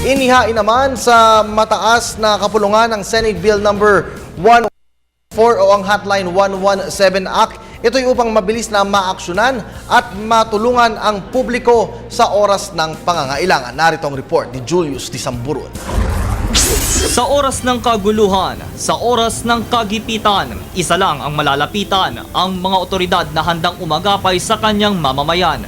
Inihain naman sa mataas na kapulungan ng Senate Bill number 114 o ang Hotline 117 Act. Ito'y upang mabilis na maaksyonan at matulungan ang publiko sa oras ng pangangailangan. Narito ang report ni Julius Disamburun. Sa oras ng kaguluhan, sa oras ng kagipitan, isa lang ang malalapitan, ang mga otoridad na handang umagapay sa kanyang mamamayan.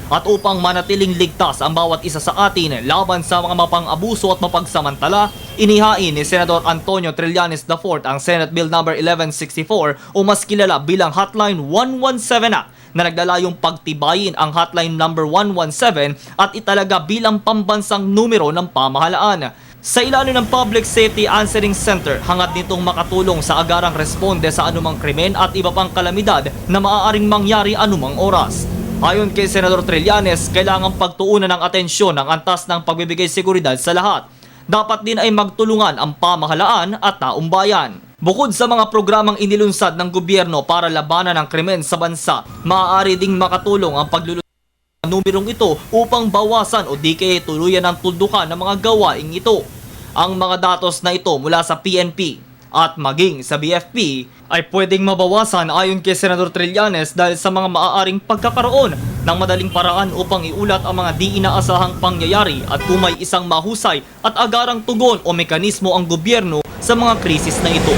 At upang manatiling ligtas ang bawat isa sa atin laban sa mga mapang-abuso at mapagsamantala, inihain ni Senador Antonio Trillanes IV ang Senate Bill No. 1164 o mas kilala bilang Hotline 117 Act na naglalayong pagtibayin ang Hotline No. 117 at italaga bilang pambansang numero ng pamahalaan. Sa ilalim ng Public Safety Answering Center, hangad nitong makatulong sa agarang responde sa anumang krimen at iba pang kalamidad na maaaring mangyari anumang oras. Ayon kay Senador Trillanes, kailangang pagtuunan ng atensyon ng antas ng pagbibigay seguridad sa lahat. Dapat din ay magtulungan ang pamahalaan at taong bayan. Bukod sa mga programang inilunsad ng gobyerno para labanan ang krimen sa bansa, maaari ding makatulong ang paglulunsad ng numerong ito upang bawasan o di kaya tuluyan ang tuldukan ng mga gawaing ito. Ang mga datos na ito mula sa PNP at maging sa BFP ay pwedeng mabawasan ayon kay Senador Trillanes dahil sa mga maaaring pagkakaroon ng madaling paraan upang iulat ang mga di inaasahang pangyayari at kung may isang mahusay at agarang tugon o mekanismo ang gobyerno sa mga krisis na ito.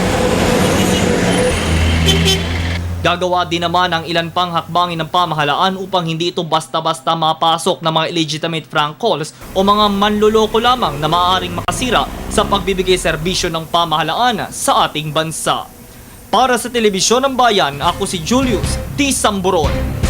Gagawa din naman ang ilan pang hakbangin ng pamahalaan upang hindi ito basta-basta mapasok ng mga illegitimate prank calls o mga manloloko lamang na maaaring makasira sa pagbibigay serbisyo ng pamahalaan sa ating bansa. Para sa Telebisyon ng Bayan, ako si Julius Disamburon.